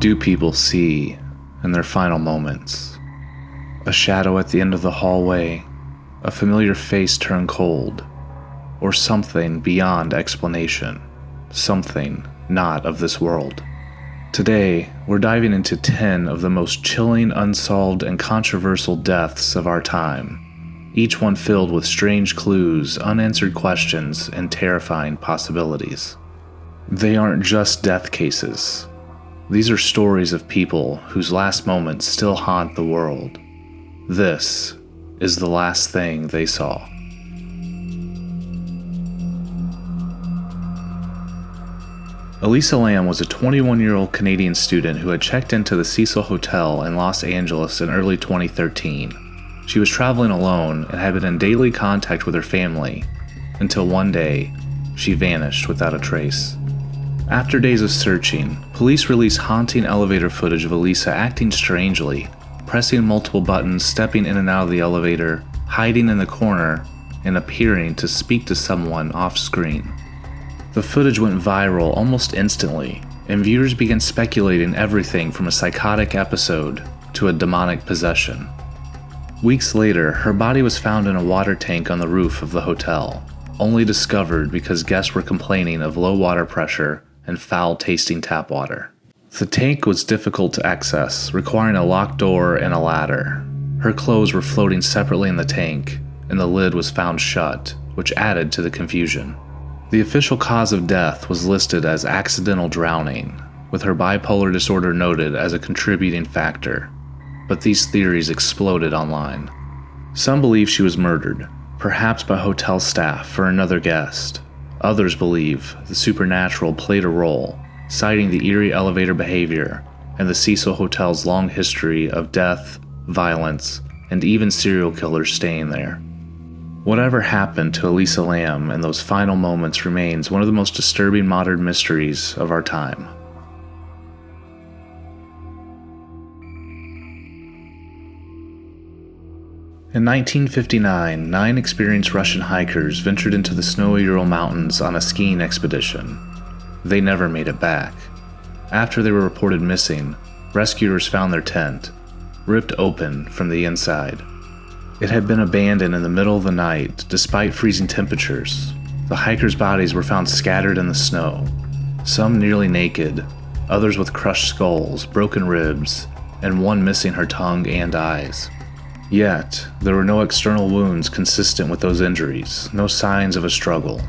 do people see in their final moments? A shadow at the end of the hallway, a familiar face turn cold, or something beyond explanation, something not of this world? Today, we're diving into 10 of the most chilling, unsolved, and controversial deaths of our time, each one filled with strange clues, unanswered questions, and terrifying possibilities. They aren't just death cases. These are stories of people whose last moments still haunt the world. This is the last thing they saw. Elisa Lam was a 21-year-old Canadian student who had checked into the Cecil Hotel in Los Angeles in early 2013. She was traveling alone and had been in daily contact with her family until one day she vanished without a trace. After days of searching, police released haunting elevator footage of Elisa acting strangely, pressing multiple buttons, stepping in and out of the elevator, hiding in the corner, and appearing to speak to someone off-screen. The footage went viral almost instantly, and viewers began speculating everything from a psychotic episode to a demonic possession. Weeks later, her body was found in a water tank on the roof of the hotel, only discovered because guests were complaining of low water pressure and foul-tasting tap water. The tank was difficult to access, requiring a locked door and a ladder. Her clothes were floating separately in the tank, and the lid was found shut, which added to the confusion. The official cause of death was listed as accidental drowning, with her bipolar disorder noted as a contributing factor. But these theories exploded online. Some believe she was murdered, perhaps by hotel staff or another guest. Others believe the supernatural played a role, citing the eerie elevator behavior and the Cecil Hotel's long history of death, violence, and even serial killers staying there. Whatever happened to Elisa Lam in those final moments remains one of the most disturbing modern mysteries of our time. In 1959, 9 experienced Russian hikers ventured into the snowy Ural Mountains on a skiing expedition. They never made it back. After they were reported missing, rescuers found their tent, ripped open from the inside. It had been abandoned in the middle of the night, despite freezing temperatures. The hikers' bodies were found scattered in the snow, some nearly naked, others with crushed skulls, broken ribs, and one missing her tongue and eyes. Yet, there were no external wounds consistent with those injuries, no signs of a struggle.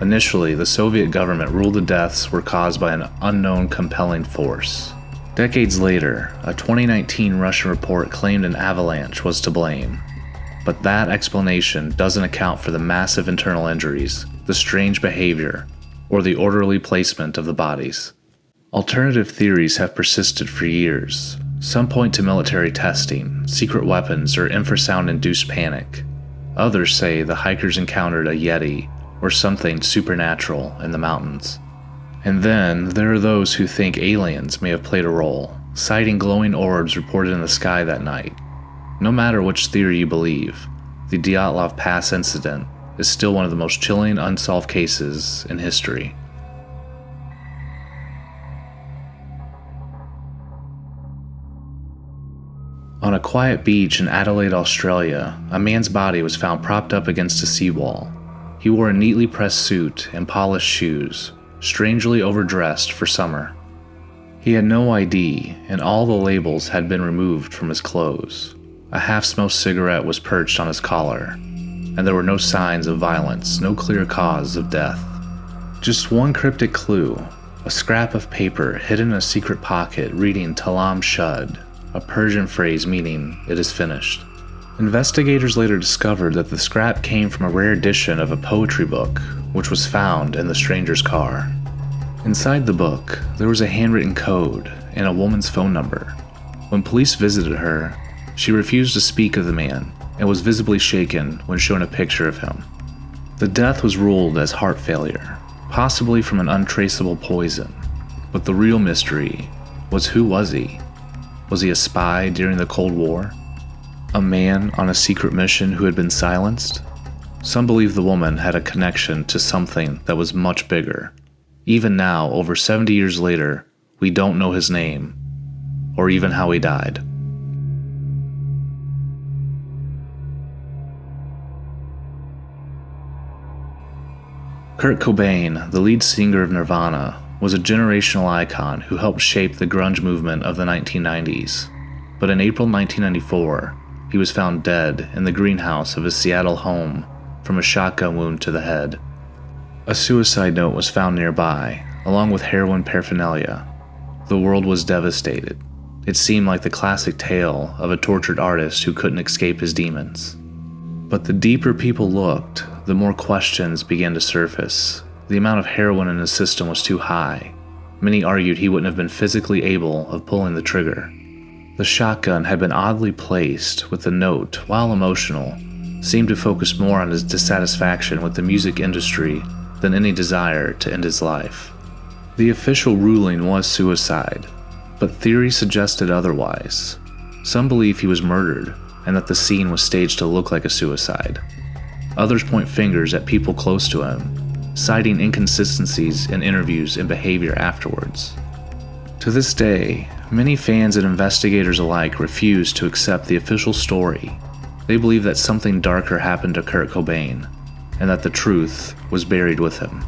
Initially, the Soviet government ruled the deaths were caused by an unknown compelling force. Decades later, a 2019 Russian report claimed an avalanche was to blame. But that explanation doesn't account for the massive internal injuries, the strange behavior, or the orderly placement of the bodies. Alternative theories have persisted for years. Some point to military testing, secret weapons, or infrasound-induced panic. Others say the hikers encountered a yeti or something supernatural in the mountains. And then there are those who think aliens may have played a role, citing glowing orbs reported in the sky that night. No matter which theory you believe, the Dyatlov Pass incident is still one of the most chilling unsolved cases in history. On a quiet beach in Adelaide, Australia, a man's body was found propped up against a seawall. He wore a neatly pressed suit and polished shoes, strangely overdressed for summer. He had no ID, and all the labels had been removed from his clothes. A half-smoked cigarette was perched on his collar, and there were no signs of violence, no clear cause of death. Just one cryptic clue, a scrap of paper hidden in a secret pocket reading Talam Shud, a Persian phrase meaning "it is finished." Investigators later discovered that the scrap came from a rare edition of a poetry book, which was found in the stranger's car. Inside the book, there was a handwritten code and a woman's phone number. When police visited her, she refused to speak of the man and was visibly shaken when shown a picture of him. The death was ruled as heart failure, possibly from an untraceable poison. But the real mystery was, who was he? Was he a spy during the Cold War? A man on a secret mission who had been silenced? Some believe the woman had a connection to something that was much bigger. Even now, over 70 years later, we don't know his name, or even how he died. Kurt Cobain, the lead singer of Nirvana, was a generational icon who helped shape the grunge movement of the 1990s. But in April 1994, he was found dead in the greenhouse of his Seattle home from a shotgun wound to the head. A suicide note was found nearby, along with heroin paraphernalia. The world was devastated. It seemed like the classic tale of a tortured artist who couldn't escape his demons. But the deeper people looked, the more questions began to surface. The amount of heroin in his system was too high. Many argued he wouldn't have been physically able of pulling the trigger. The shotgun had been oddly placed, with the note, while emotional, seemed to focus more on his dissatisfaction with the music industry than any desire to end his life. The official ruling was suicide, but theory suggested otherwise. Some believe he was murdered, and that the scene was staged to look like a suicide. Others point fingers at people close to him, citing inconsistencies in interviews and behavior afterwards. To this day, many fans and investigators alike refuse to accept the official story. They believe that something darker happened to Kurt Cobain, and that the truth was buried with him.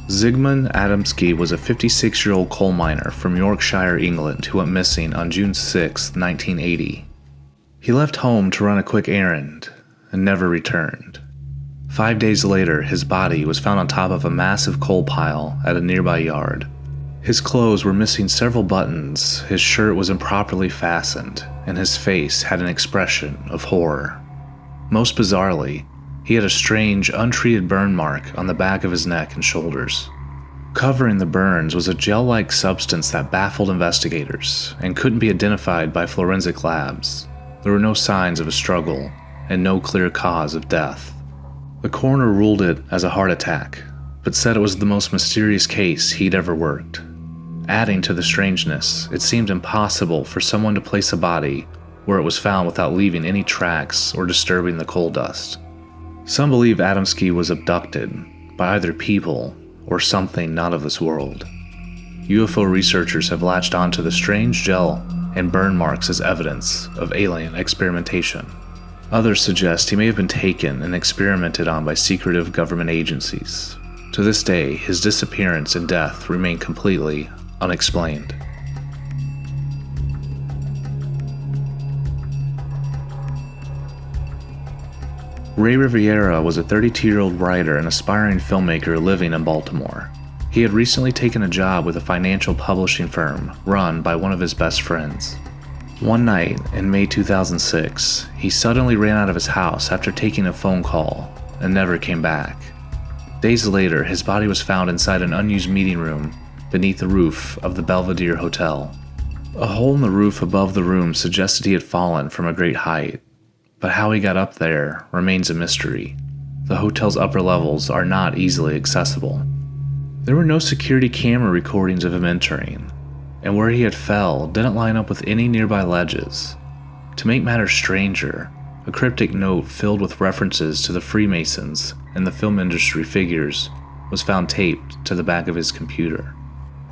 Zygmunt Adamski was a 56-year-old coal miner from Yorkshire, England, who went missing on June 6, 1980. He left home to run a quick errand and never returned. 5 days later, his body was found on top of a massive coal pile at a nearby yard. His clothes were missing several buttons, his shirt was improperly fastened, and his face had an expression of horror. Most bizarrely, he had a strange, untreated burn mark on the back of his neck and shoulders. Covering the burns was a gel-like substance that baffled investigators and couldn't be identified by forensic labs. There were no signs of a struggle and no clear cause of death. The coroner ruled it as a heart attack, but said it was the most mysterious case he'd ever worked. Adding to the strangeness, it seemed impossible for someone to place a body where it was found without leaving any tracks or disturbing the coal dust. Some believe Adamski was abducted by either people or something not of this world. UFO researchers have latched onto the strange gel and burn marks as evidence of alien experimentation. Others suggest he may have been taken and experimented on by secretive government agencies. To this day, his disappearance and death remain completely unexplained. Ray Riviera was a 32-year-old writer and aspiring filmmaker living in Baltimore. He had recently taken a job with a financial publishing firm run by one of his best friends. One night in May 2006, he suddenly ran out of his house after taking a phone call and never came back. Days later, his body was found inside an unused meeting room beneath the roof of the Belvedere Hotel. A hole in the roof above the room suggested he had fallen from a great height, but how he got up there remains a mystery. The hotel's upper levels are not easily accessible. There were no security camera recordings of him entering, and where he had fell didn't line up with any nearby ledges. To make matters stranger, a cryptic note filled with references to the Freemasons and the film industry figures was found taped to the back of his computer.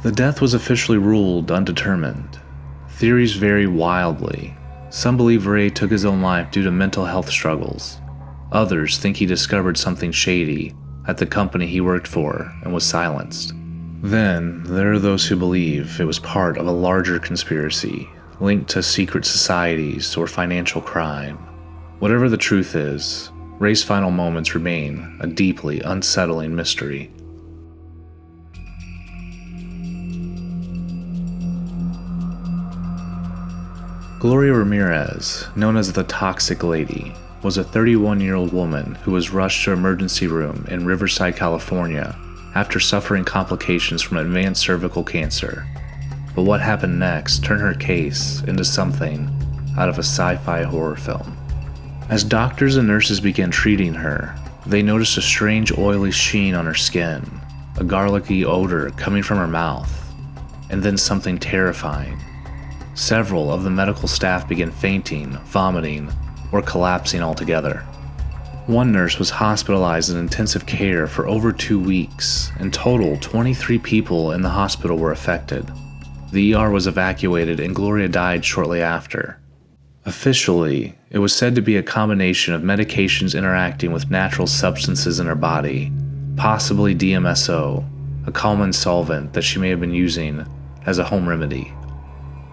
The death was officially ruled undetermined. Theories vary wildly. Some believe Ray took his own life due to mental health struggles. Others think he discovered something shady at the company he worked for and was silenced. Then, there are those who believe it was part of a larger conspiracy, linked to secret societies or financial crime. Whatever the truth is, Ray's final moments remain a deeply unsettling mystery. Gloria Ramirez, known as the Toxic Lady, was a 31-year-old woman who was rushed to emergency room in Riverside, California after suffering complications from advanced cervical cancer. But what happened next turned her case into something out of a sci-fi horror film. As doctors and nurses began treating her, they noticed a strange oily sheen on her skin, a garlicky odor coming from her mouth, and then something terrifying. Several of the medical staff began fainting, vomiting, or collapsing altogether. One nurse was hospitalized in intensive care for over 2 weeks. In total, 23 people in the hospital were affected. The ER was evacuated and Gloria died shortly after. Officially, it was said to be a combination of medications interacting with natural substances in her body, possibly DMSO, a common solvent that she may have been using as a home remedy.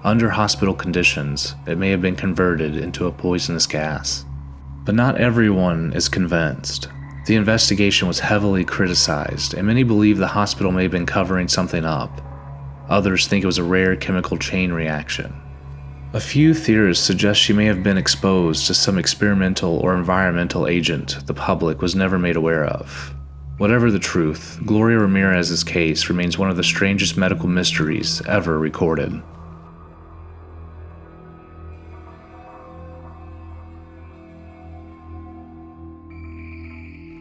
Under hospital conditions, it may have been converted into a poisonous gas. But not everyone is convinced. The investigation was heavily criticized, and many believe the hospital may have been covering something up. Others think it was a rare chemical chain reaction. A few theorists suggest she may have been exposed to some experimental or environmental agent the public was never made aware of. Whatever the truth, Gloria Ramirez's case remains one of the strangest medical mysteries ever recorded.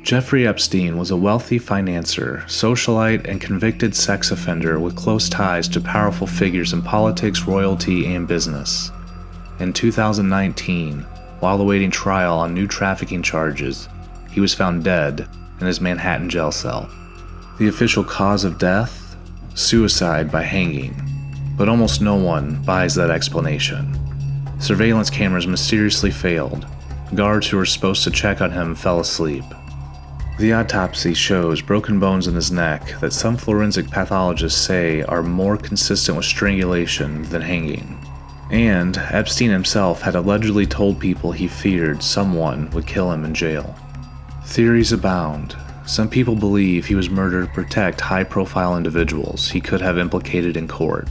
Jeffrey Epstein was a wealthy financier, socialite, and convicted sex offender with close ties to powerful figures in politics, royalty, and business. In 2019, while awaiting trial on new trafficking charges, he was found dead in his Manhattan jail cell. The official cause of death? Suicide by hanging. But almost no one buys that explanation. Surveillance cameras mysteriously failed. Guards who were supposed to check on him fell asleep. The autopsy shows broken bones in his neck that some forensic pathologists say are more consistent with strangulation than hanging. And Epstein himself had allegedly told people he feared someone would kill him in jail. Theories abound. Some people believe he was murdered to protect high-profile individuals he could have implicated in court.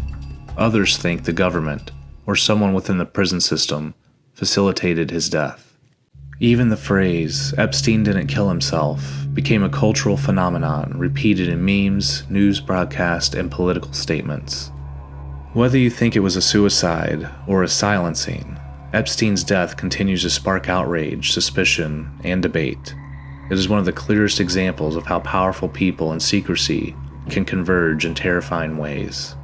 Others think the government, or someone within the prison system, facilitated his death. Even the phrase, "Epstein didn't kill himself," became a cultural phenomenon repeated in memes, news broadcasts, and political statements. Whether you think it was a suicide or a silencing, Epstein's death continues to spark outrage, suspicion, and debate. It is one of the clearest examples of how powerful people and secrecy can converge in terrifying ways.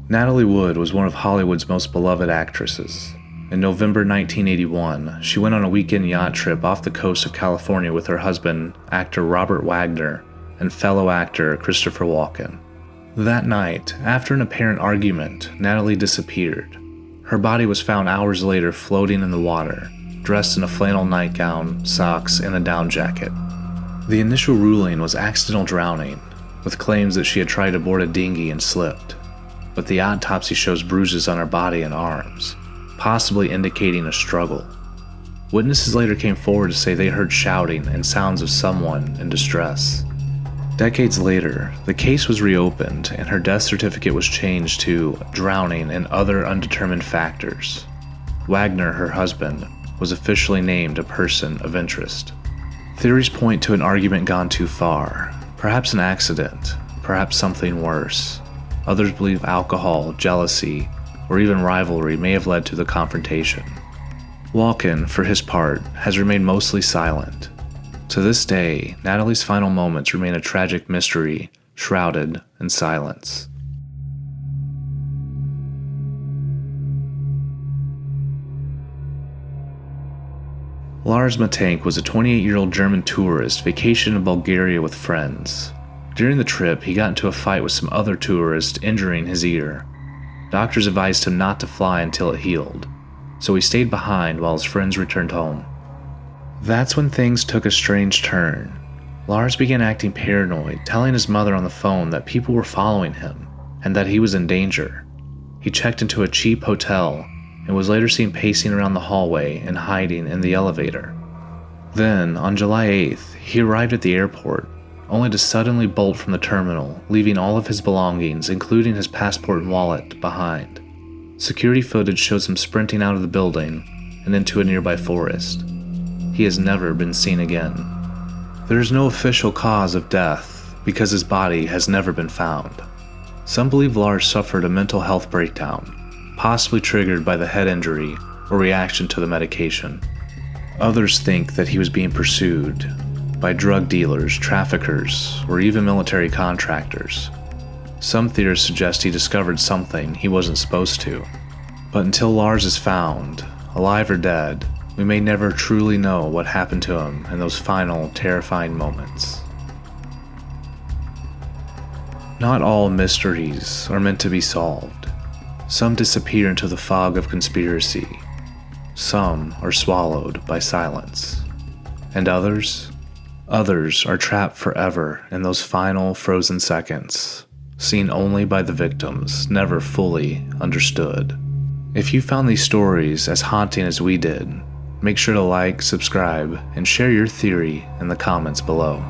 Natalie Wood was one of Hollywood's most beloved actresses. In November 1981, she went on a weekend yacht trip off the coast of California with her husband, actor Robert Wagner, and fellow actor Christopher Walken. That night, after an apparent argument, Natalie disappeared. Her body was found hours later floating in the water, dressed in a flannel nightgown, socks, and a down jacket. The initial ruling was accidental drowning, with claims that she had tried to board a dinghy and slipped. But the autopsy shows bruises on her body and arms, possibly indicating a struggle. Witnesses later came forward to say they heard shouting and sounds of someone in distress. Decades later, the case was reopened and her death certificate was changed to drowning and other undetermined factors. Wagner, her husband, was officially named a person of interest. Theories point to an argument gone too far, perhaps an accident, perhaps something worse. Others believe alcohol, jealousy, or even rivalry may have led to the confrontation. Walken, for his part, has remained mostly silent. To this day, Natalie's final moments remain a tragic mystery, shrouded in silence. Lars Matank was a 28-year-old German tourist vacationing in Bulgaria with friends. During the trip, he got into a fight with some other tourists, injuring his ear. Doctors advised him not to fly until it healed, so he stayed behind while his friends returned home. That's when things took a strange turn. Lars began acting paranoid, telling his mother on the phone that people were following him, and that he was in danger. He checked into a cheap hotel, and was later seen pacing around the hallway and hiding in the elevator. Then, on July 8th, he arrived at the airport, only to suddenly bolt from the terminal, leaving all of his belongings, including his passport and wallet, behind. Security footage shows him sprinting out of the building and into a nearby forest. He has never been seen again. There is no official cause of death because his body has never been found. Some believe Lars suffered a mental health breakdown, possibly triggered by the head injury or reaction to the medication. Others think that he was being pursued by drug dealers, traffickers, or even military contractors. Some theorists suggest he discovered something he wasn't supposed to. But until Lars is found, alive or dead, we may never truly know what happened to him in those final, terrifying moments. Not all mysteries are meant to be solved. Some disappear into the fog of conspiracy. Some are swallowed by silence. And others are trapped forever in those final frozen seconds, seen only by the victims, never fully understood. If you found these stories as haunting as we did, make sure to like, subscribe, and share your theory in the comments below.